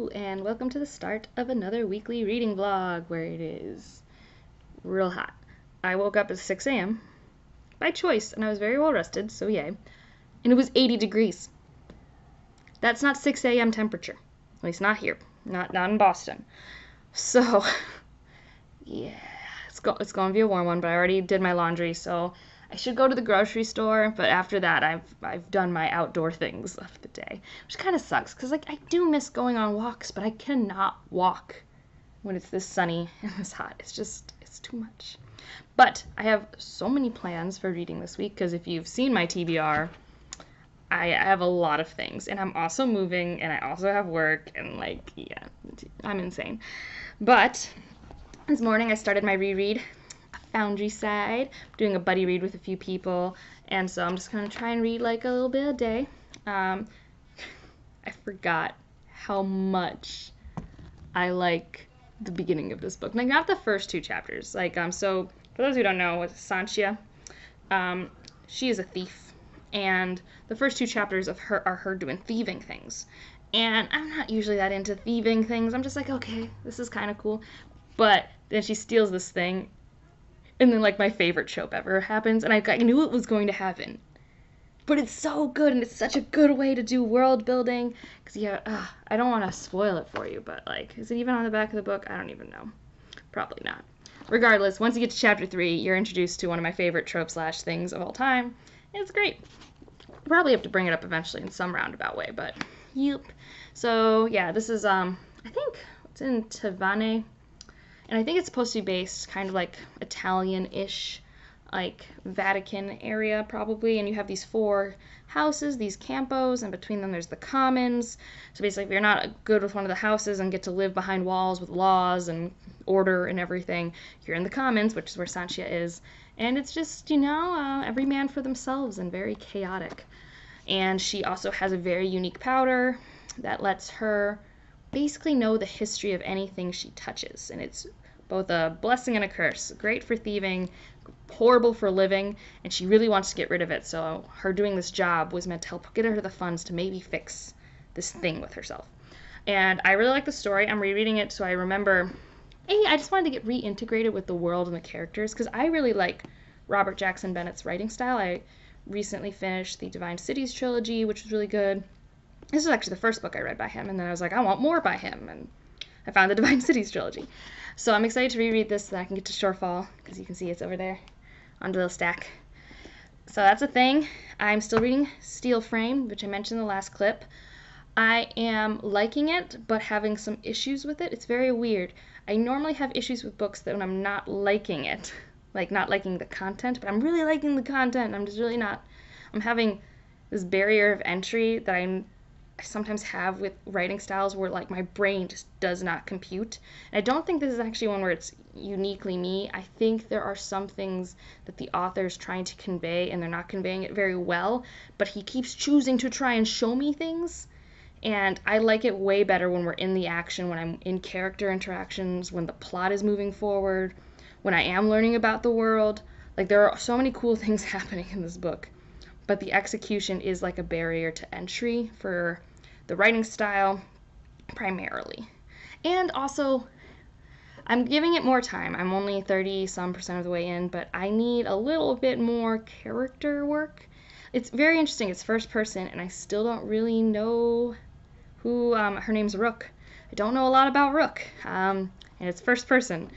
Hello, and welcome to the start of another weekly reading vlog where it is real hot. I woke up at 6 a.m. by choice, and I was very well rested, so yay. And it was 80 degrees. That's not 6 a.m. temperature. At least not here. Not in Boston. So, yeah, it's going to be a warm one, but I already did my laundry, so I should go to the grocery store, but after that, I've done my outdoor things of the day, which kind of sucks, because, like, I do miss going on walks, but I cannot walk when it's this sunny and this hot. It's too much. But I have so many plans for reading this week, because if you've seen my TBR, I have a lot of things, and I'm also moving, and I also have work, and, like, yeah, I'm insane. But this morning I started my reread, Foundryside, doing a buddy read with a few people, and so I'm just going to try and read like a little bit a day. I forgot how much I like the beginning of this book. Like, not the first two chapters. Like, so for those who don't know, Soneela, she is a thief, and the first two chapters of her are her doing thieving things. And I'm not usually that into thieving things. I'm just like, okay, this is kind of cool. But then she steals this thing, and then, like, my favorite trope ever happens, and I knew it was going to happen. But it's so good, and it's such a good way to do world building. Because, yeah, I don't want to spoil it for you, but, like, is it even on the back of the book? I don't even know. Probably not. Regardless, once you get to chapter 3, you're introduced to one of my favorite trope/things of all time. And it's great. I'll probably have to bring it up eventually in some roundabout way, but, yep. So, yeah, this is, I think it's in Tavane. And I think it's supposed to be based kind of like Italian-ish, like Vatican area probably. And you have these 4 houses, these campos, and between them there's the commons. So basically, if you're not good with one of the houses and get to live behind walls with laws and order and everything, you're in the commons, which is where Soneela is. And it's just, every man for themselves and very chaotic. And she also has a very unique powder that lets her basically know the history of anything she touches, and it's both a blessing and a curse. Great for thieving, horrible for living, and she really wants to get rid of it, so her doing this job was meant to help get her the funds to maybe fix this thing with herself. And I really like the story. I'm rereading it so I remember, I just wanted to get reintegrated with the world and the characters, because I really like Robert Jackson Bennett's writing style. I recently finished the Divine Cities trilogy, which was really good. This is actually the first book I read by him, and then I was like, I want more by him, and I found the Divine Cities trilogy. So I'm excited to reread this so that I can get to Shorefall, because you can see it's over there on the little stack. So that's a thing. I'm still reading Steel Frame, which I mentioned in the last clip. I am liking it, but having some issues with it. It's very weird. I normally have issues with books that when I'm not liking it, like not liking the content, but I'm really liking the content. I'm just really not. I'm having this barrier of entry that I sometimes have with writing styles where, like, my brain just does not compute. And I don't think this is actually one where it's uniquely me. I think there are some things that the author is trying to convey and they're not conveying it very well, but he keeps choosing to try and show me things. And I like it way better when we're in the action, when I'm in character interactions, when the plot is moving forward, when I am learning about the world. Like, there are so many cool things happening in this book, but the execution is like a barrier to entry for the writing style primarily. And also, I'm giving it more time. I'm only 30-some% of the way in, but I need a little bit more character work. It's very interesting. It's first person, and I still don't really know who, her name's Rook. I don't know a lot about Rook, and it's first person.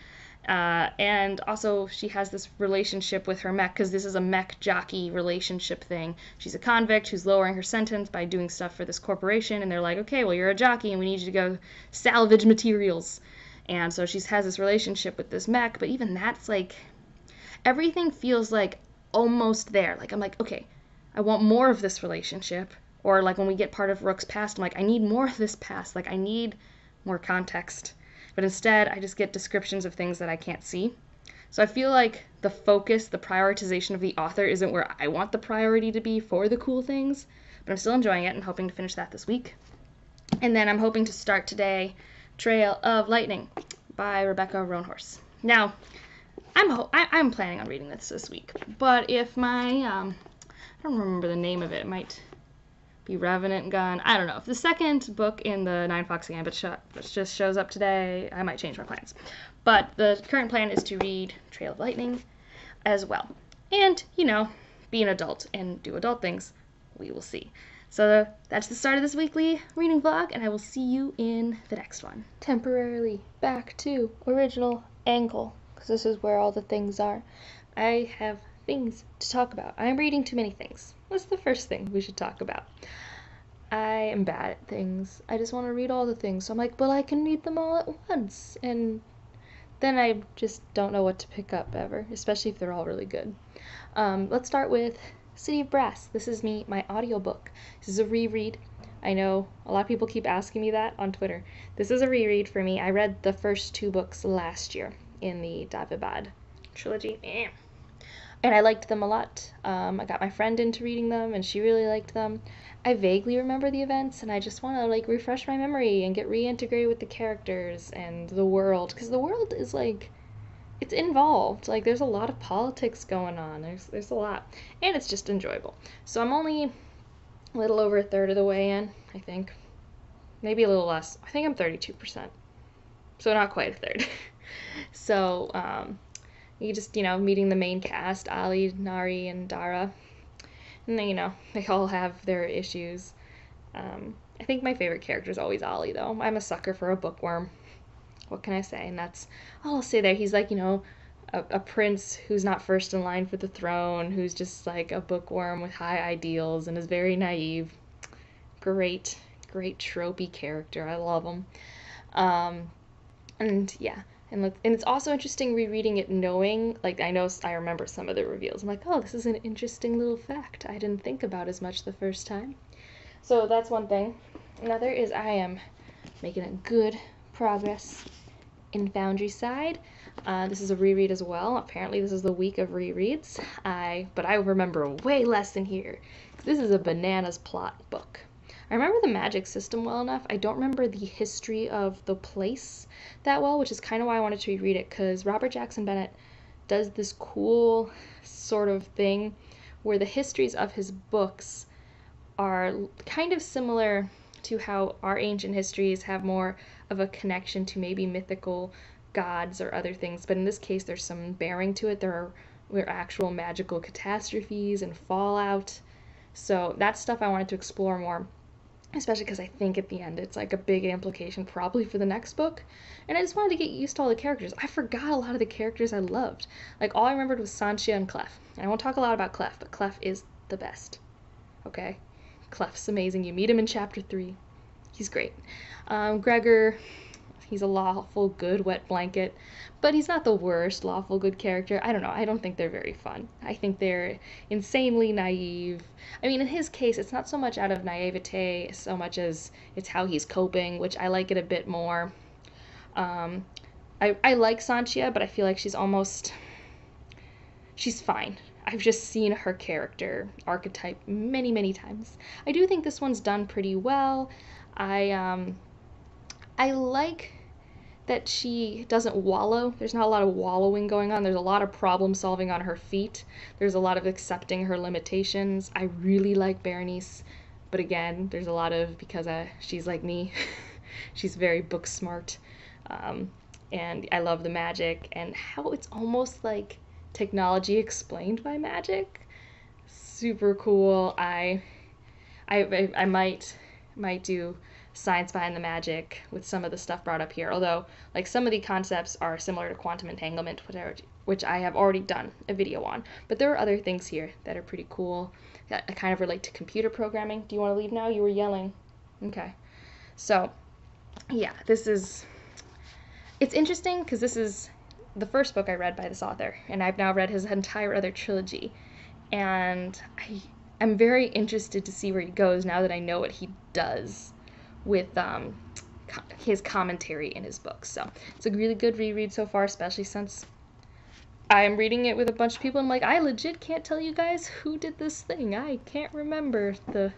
And also she has this relationship with her mech, because this is a mech jockey relationship thing. She's a convict who's lowering her sentence by doing stuff for this corporation, and they're like, okay, well, you're a jockey and we need you to go salvage materials. And so she has this relationship with this mech, but even that's like, everything feels like almost there. Like, I'm like, okay, I want more of this relationship. Or like when we get part of Rook's past, I'm like, I need more of this past. Like, I need more context. But instead, I just get descriptions of things that I can't see. So I feel like the focus, the prioritization of the author isn't where I want the priority to be for the cool things. But I'm still enjoying it and hoping to finish that this week. And then I'm hoping to start today Trail of Lightning by Rebecca Roanhorse. Now, I'm planning on reading this week. But if my, I don't remember the name of it. It might be Revenant Gun. I don't know. If the second book in the Nine Fox Gambit just shows up today, I might change my plans. But the current plan is to read Trail of Lightning as well. And, you know, be an adult and do adult things. We will see. So that's the start of this weekly reading vlog, and I will see you in the next one. Temporarily back to original angle, because this is where all the things are. I have things to talk about. I'm reading too many things. What's the first thing we should talk about? I am bad at things. I just want to read all the things. So I'm like, but I can read them all at once. And then I just don't know what to pick up ever, especially if they're all really good. Let's start with City of Brass. This is my audiobook. This is a reread. I know a lot of people keep asking me that on Twitter. This is a reread for me. I read the first 2 books last year in the Daevabad trilogy. And I liked them a lot. I got my friend into reading them, and she really liked them. I vaguely remember the events, and I just want to like refresh my memory and get reintegrated with the characters and the world, because the world is like, it's involved. Like, there's a lot of politics going on. There's a lot, and it's just enjoyable. So I'm only a little over a third of the way in, I think. Maybe a little less. I think I'm 32%. So not quite a third. So, you just, you know, meeting the main cast, Ali, Nari, and Dara. And then, you know, they all have their issues. I think my favorite character is always Ali, though. I'm a sucker for a bookworm. What can I say? And that's all I'll say there. He's like, you know, a prince who's not first in line for the throne, who's just like a bookworm with high ideals and is very naive. Great tropey character. I love him. And yeah. And it's also interesting rereading it knowing, like, I remember some of the reveals. I'm like, oh, this is an interesting little fact I didn't think about as much the first time. So that's one thing. Another is I am making a good progress in Foundryside. This is a reread as well. Apparently this is the week of rereads. But I remember way less in here. This is a bananas plot book. I remember the magic system well enough. I don't remember the history of the place that well, which is kind of why I wanted to reread it, because Robert Jackson Bennett does this cool sort of thing where the histories of his books are kind of similar to how our ancient histories have more of a connection to maybe mythical gods or other things, but in this case there's some bearing to it. There are actual magical catastrophes and fallout. So that's stuff I wanted to explore more, especially because I think at the end it's like a big implication probably for the next book. And I just wanted to get used to all the characters. I forgot a lot of the characters I loved. Like, all I remembered was Sanchia and Clef. And I won't talk a lot about Clef, but Clef is the best. Okay? Clef's amazing. You meet him in chapter 3. He's great. Gregor, he's a lawful good wet blanket, but he's not the worst lawful good character. I don't know. I don't think they're very fun. I think they're insanely naive. I mean, in his case, it's not so much out of naivete so much as it's how he's coping, which I like it a bit more. I like Sanchia, but I feel like she's fine. I've just seen her character archetype many, many times. I do think this one's done pretty well. I like that she doesn't wallow. There's not a lot of wallowing going on. There's a lot of problem solving on her feet. There's a lot of accepting her limitations. I really like Berenice, but again, there's a lot of, because she's like me, she's very book smart, and I love the magic and how it's almost like technology explained by magic. Super cool. I might do science behind the magic with some of the stuff brought up here, although like some of the concepts are similar to quantum entanglement, which I have already done a video on, but there are other things here that are pretty cool that kind of relate to computer programming. Do you want to leave now? You were yelling. Okay. So yeah, it's interesting because this is the first book I read by this author, and I've now read his entire other trilogy, and I'm very interested to see where he goes now that I know what he does with his commentary in his books. So it's a really good reread so far, especially since I'm reading it with a bunch of people. I'm like, I legit can't tell you guys who did this thing. I can't remember the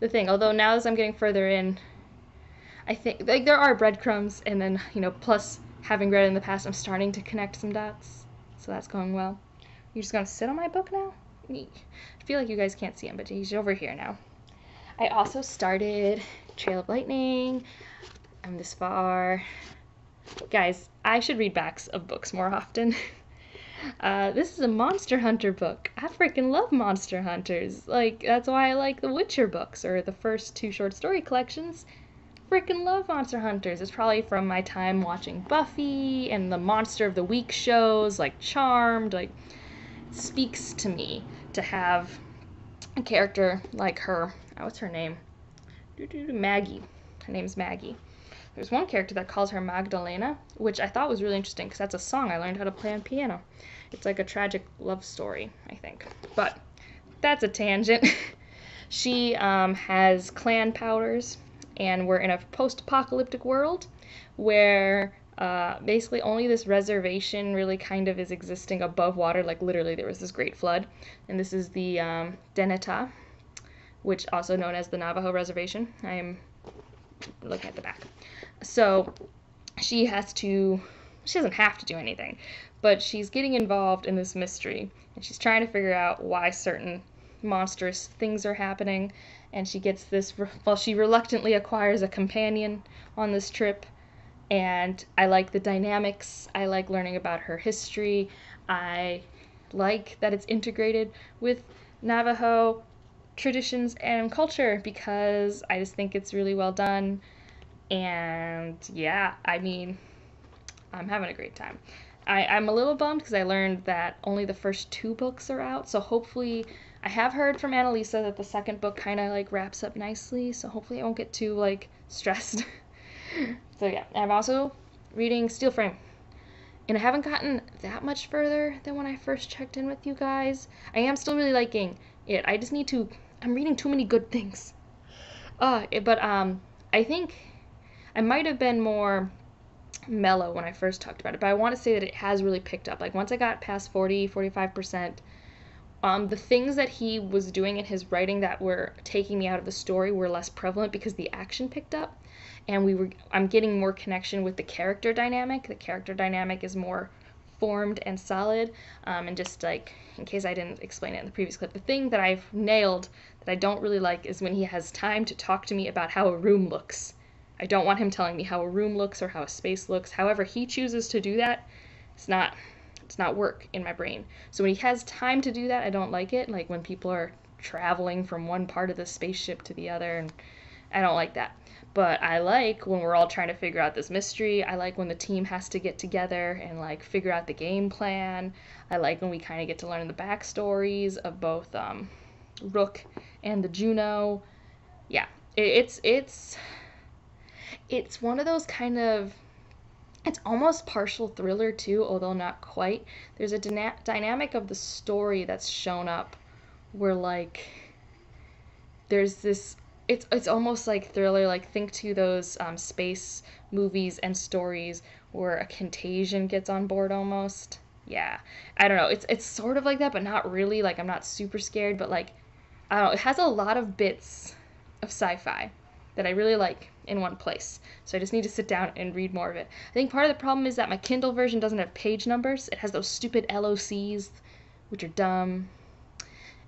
thing. Although now as I'm getting further in, I think like there are breadcrumbs, and then, you know, plus having read it in the past, I'm starting to connect some dots. So that's going well. You're just gonna sit on my book now? I feel like you guys can't see him, but he's over here now. I also started Trail of Lightning. I'm this far. Guys, I should read backs of books more often. This is a Monster Hunter book. I freaking love Monster Hunters. Like, that's why I like the Witcher books, or the first 2 short story collections. Freaking love Monster Hunters. It's probably from my time watching Buffy and the Monster of the Week shows, like Charmed. Like, it speaks to me to have a character like her. Oh, what's her name? Maggie. Her name's Maggie. There's one character that calls her Magdalena, which I thought was really interesting because that's a song I learned how to play on piano. It's like a tragic love story, I think. But that's a tangent. She has clan powers, and we're in a post-apocalyptic world where basically only this reservation really kind of is existing above water. Like literally there was this great flood, and this is the Deneta, which also known as the Navajo Reservation. I am looking at the back. So she doesn't have to do anything, but she's getting involved in this mystery, and she's trying to figure out why certain monstrous things are happening, and she gets this, she reluctantly acquires a companion on this trip, and I like the dynamics, I like learning about her history, I like that it's integrated with Navajo traditions and culture, because I just think it's really well done. And yeah, I mean, I'm having a great time. I'm a little bummed because I learned that only the first 2 books are out, so hopefully, I have heard from Annalisa that the second book kind of like wraps up nicely, so hopefully I won't get too like stressed. So yeah, I'm also reading Steel Frame, and I haven't gotten that much further than when I first checked in with you guys. I am still really liking it. I just need to, I'm reading too many good things. But I think I might have been more mellow when I first talked about it, but I want to say that it has really picked up. Like once I got past 45%, the things that he was doing in his writing that were taking me out of the story were less prevalent because the action picked up, and I'm getting more connection with the character dynamic. The character dynamic is more formed and solid, and just like, in case I didn't explain it in the previous clip, the thing that I've nailed that I don't really like is when he has time to talk to me about how a room looks. I don't want him telling me how a room looks or how a space looks. However he chooses to do that, it's not work in my brain. So when he has time to do that, I don't like it. Like when people are traveling from one part of the spaceship to the other, and I don't like that. But I like when we're all trying to figure out this mystery. I like when the team has to get together and like figure out the game plan. I like when we kind of get to learn the backstories of both Rook and the Juno. Yeah, it's one of those kind of, it's almost partial thriller too, although not quite. There's a dynamic of the story that's shown up where like there's this, it's almost like thriller. Like think to those space movies and stories where a contagion gets on board almost. Yeah, I don't know. It's sort of like that, but not really. Like I'm not super scared, but like I don't know. It has a lot of bits of sci-fi that I really like in one place. So I just need to sit down and read more of it. I think part of the problem is that my Kindle version doesn't have page numbers. It has those stupid LOCs, which are dumb.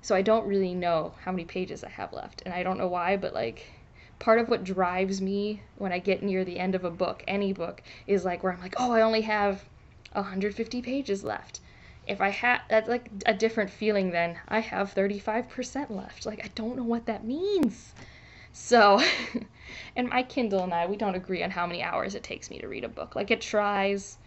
So I don't really know how many pages I have left. And I don't know why, but like part of what drives me when I get near the end of a book, any book, is like where I'm like, oh, I only have 150 pages left. If I had, that's like a different feeling than I have 35% left. Like I don't know what that means. So, and my Kindle and I, we don't agree on how many hours it takes me to read a book. Like, it tries,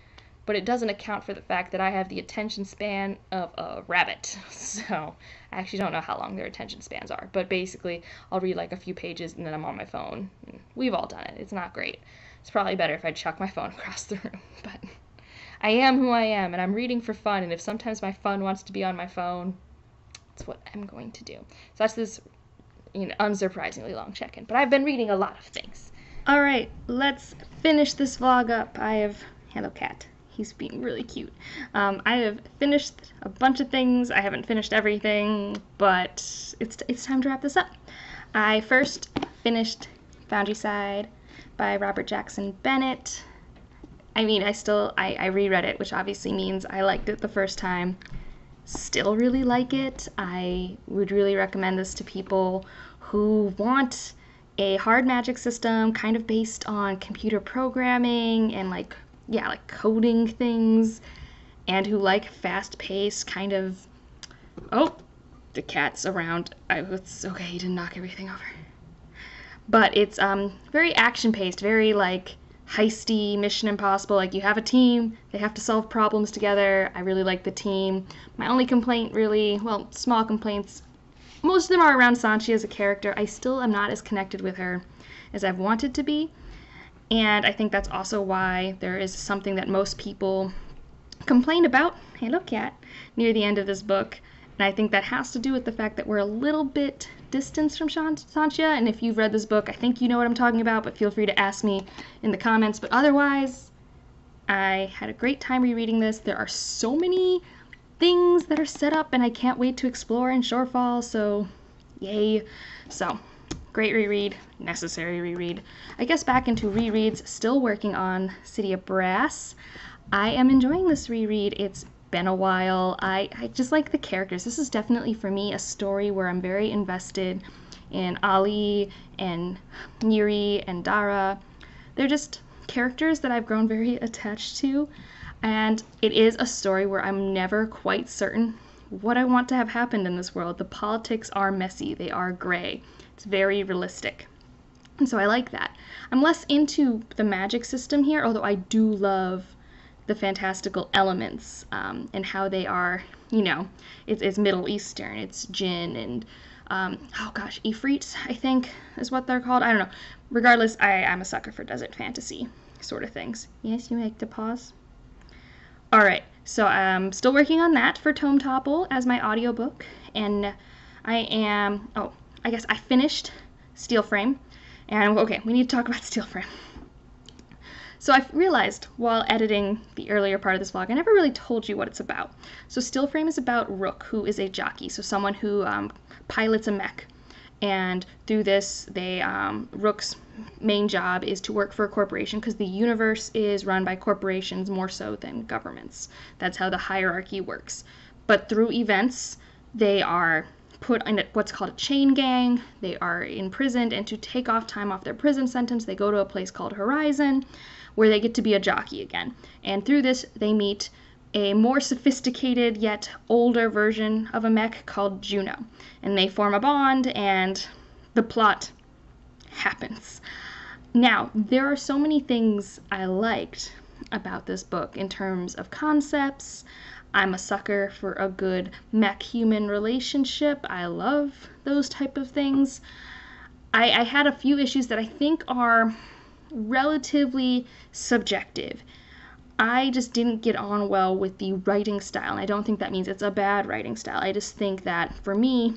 but it doesn't account for the fact that I have the attention span of a rabbit. So, I actually don't know how long their attention spans are. But basically, I'll read like a few pages and then I'm on my phone. We've all done it. It's not great. It's probably better if I chuck my phone across the room. But I am who I am, and I'm reading for fun. And if sometimes my fun wants to be on my phone, that's what I'm going to do. So that's this unsurprisingly long check-in, but I've been reading a lot of things. All right, let's finish this vlog up. I have, hello cat, he's being really cute. I have finished a bunch of things. I haven't finished everything, but it's time to wrap this up. I first finished Foundryside by Robert Jackson Bennett. I mean, I reread it, which obviously means I liked it the first time. Still really like it. I would really recommend this to people who want a hard magic system kind of based on computer programming and like coding things, and who like fast-paced kind of, oh, the cat's around. It's okay, he didn't knock everything over. But it's very action-paced, very like heisty, Mission Impossible. Like, you have a team, they have to solve problems together. I really like the team. My only complaint, really, well, small complaints, most of them are around Sanchi as a character. I still am not as connected with her as I've wanted to be. And I think that's also why there is something that most people complain about, hello cat, near the end of this book. And I think that has to do with the fact that we're a little bit distanced from Sanchia. And if you've read this book, I think you know what I'm talking about, but feel free to ask me in the comments. But otherwise, I had a great time rereading this. There are so many things that are set up, and I can't wait to explore in Shorefall, so yay. So, great reread, necessary reread. I guess back into rereads, still working on City of Brass. I am enjoying this reread. It's been a while. I just like the characters. This is definitely, for me, a story where I'm very invested in Ali and Neri and Dara. They're just characters that I've grown very attached to, and it is a story where I'm never quite certain what I want to have happened in this world. The politics are messy. They are gray. It's very realistic. And so I like that. I'm less into the magic system here, although I do love the fantastical elements and how they are, you know, it's Middle Eastern. It's Jinn and, oh gosh, Ifrits, I think is what they're called. I don't know. Regardless, I'm a sucker for desert fantasy sort of things. Yes, you make the pause. Alright, so I'm still working on that for Tome Topple as my audiobook, and I guess I finished Steel Frame, and okay, we need to talk about Steel Frame. So I realized while editing the earlier part of this vlog, I never really told you what it's about. So Steel Frame is about Rook, who is a jockey, so someone who pilots a mech. And through this, Rook's main job is to work for a corporation, because the universe is run by corporations more so than governments. That's how the hierarchy works. But through events, they are put in what's called a chain gang. They are imprisoned, and to take off time off their prison sentence, they go to a place called Horizon, where they get to be a jockey again. And through this, they meet a more sophisticated yet older version of a mech called Juno. And they form a bond, and the plot happens. Now, there are so many things I liked about this book in terms of concepts. I'm a sucker for a good mech-human relationship. I love those type of things. I had a few issues that I think are relatively subjective. I just didn't get on well with the writing style, and I don't think that means it's a bad writing style. I just think that, for me,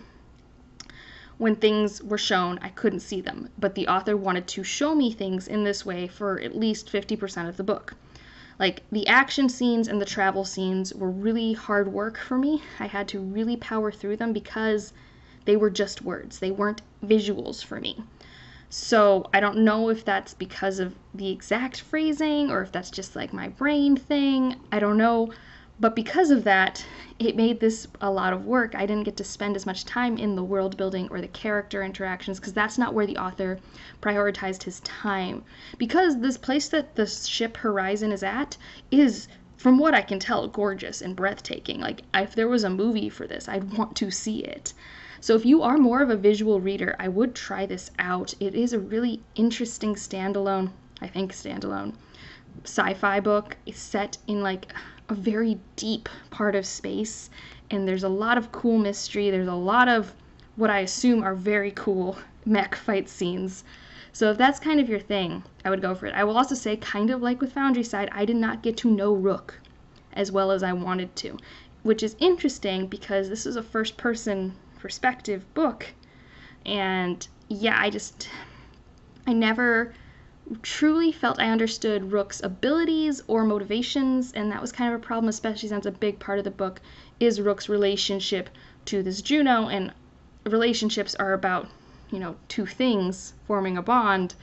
when things were shown, I couldn't see them, but the author wanted to show me things in this way for at least 50% of the book. Like, the action scenes and the travel scenes were really hard work for me. I had to really power through them because they were just words. They weren't visuals for me. So I don't know if that's because of the exact phrasing or if that's just like my brain thing. I don't know. But because of that, it made this a lot of work. I didn't get to spend as much time in the world building or the character interactions, because that's not where the author prioritized his time. Because this place that the ship Horizon is at is, from what I can tell, gorgeous and breathtaking. Like, if there was a movie for this, I'd want to see it. So if you are more of a visual reader, I would try this out. It is a really interesting standalone sci-fi book. It's set in like a very deep part of space, and there's a lot of cool mystery. There's a lot of what I assume are very cool mech fight scenes. So if that's kind of your thing, I would go for it. I will also say, kind of like with Foundryside, I did not get to know Rook as well as I wanted to, which is interesting because this is a first-person perspective book, and yeah, I never truly felt I understood Rook's abilities or motivations, and that was kind of a problem, especially since a big part of the book is Rook's relationship to this Juno, and relationships are about, you know, two things forming a bond,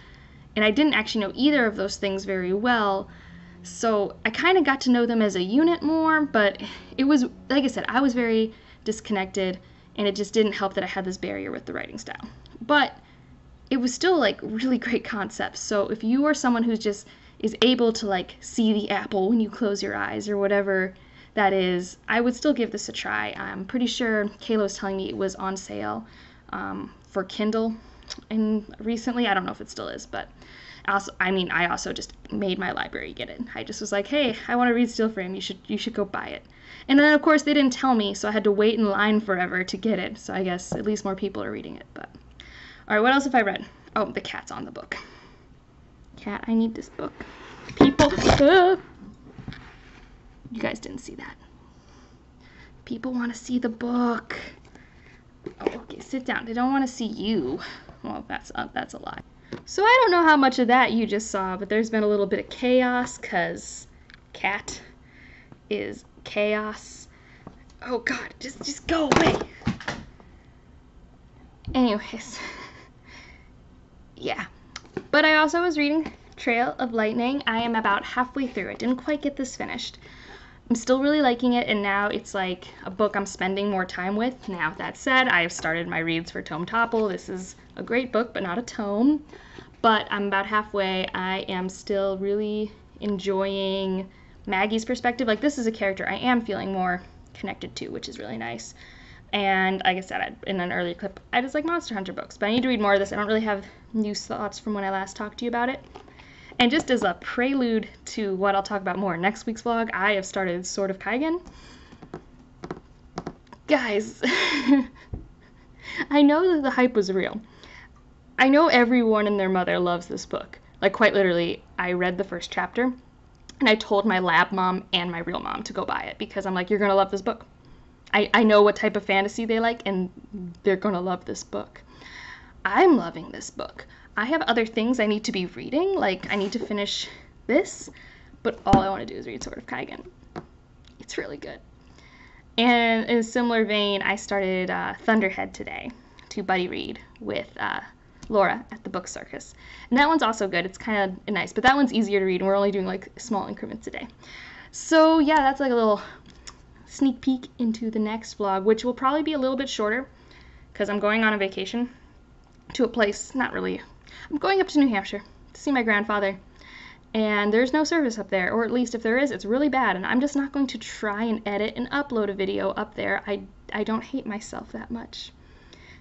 and I didn't actually know either of those things very well, so I kind of got to know them as a unit more, but it was, like I said, I was very disconnected, and it just didn't help that I had this barrier with the writing style. but it was still like really great concepts. So if you are someone who's just is able to like see the apple when you close your eyes or whatever that is, I would still give this a try. I'm pretty sure Kayla was telling me it was on sale for Kindle, and recently, I don't know if it still is, but I also just made my library get it. I just was like, hey, I want to read Steel Frame. You should go buy it. And then of course they didn't tell me, so I had to wait in line forever to get it. So I guess at least more people are reading it. But all right, what else have I read? Oh, the cat's on the book. Cat, I need this book. People, you guys didn't see that. People want to see the book. Oh, okay, sit down. They don't want to see you. Well, that's a lie. So I don't know how much of that you just saw, but there's been a little bit of chaos because cat is chaos. Oh God, just go away. Anyways, yeah. But I also was reading Trail of Lightning. I am about halfway through. I didn't quite get this finished. I'm still really liking it, and now it's like a book I'm spending more time with. Now, that said, I have started my reads for Tome Topple. This is a great book, but not a tome. But I'm about halfway. I am still really enjoying Maggie's perspective. Like, this is a character I am feeling more connected to, which is really nice. And like I said in an earlier clip, I just like Monster Hunter books, but I need to read more of this. I don't really have new thoughts from when I last talked to you about it. And just as a prelude to what I'll talk about more in next week's vlog, I have started Sword of Kaigen. Guys, I know that the hype was real. I know everyone and their mother loves this book. Like, quite literally, I read the first chapter, and I told my lab mom and my real mom to go buy it, because I'm like, you're going to love this book. I know what type of fantasy they like, and they're going to love this book. I'm loving this book. I have other things I need to be reading, like I need to finish this, but all I want to do is read Sword of Kaigen. It's really good. And in a similar vein, I started Thunderhead today to buddy read with Laura at the Book Circus. And that one's also good. It's kind of nice, but that one's easier to read, and we're only doing like small increments a day. So yeah, that's like a little sneak peek into the next vlog, which will probably be a little bit shorter because I'm going on a vacation to a place, not really, I'm going up to New Hampshire to see my grandfather, and there's no service up there, or at least if there is, it's really bad, and I'm just not going to try and edit and upload a video up there. I don't hate myself that much.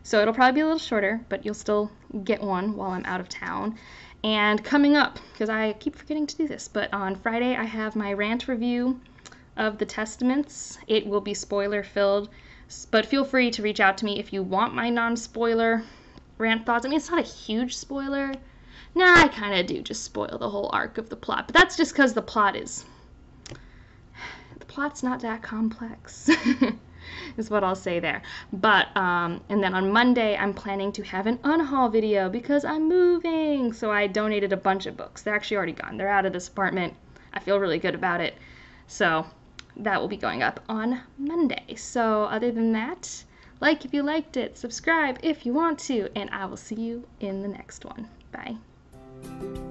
So it'll probably be a little shorter, but you'll still get one while I'm out of town. And coming up, because I keep forgetting to do this, but on Friday I have my rant review of the Testaments. It will be spoiler filled, but feel free to reach out to me if you want my non-spoiler rant thoughts. I mean, it's not a huge spoiler. Nah, I kind of do just spoil the whole arc of the plot, but that's just because the plot's not that complex. Is what I'll say there. But and then on Monday I'm planning to have an unhaul video because I'm moving. So I donated a bunch of books. They're actually already gone. They're out of this apartment. I feel really good about it. So that will be going up on Monday. So other than that, like if you liked it, subscribe if you want to, and I will see you in the next one. Bye.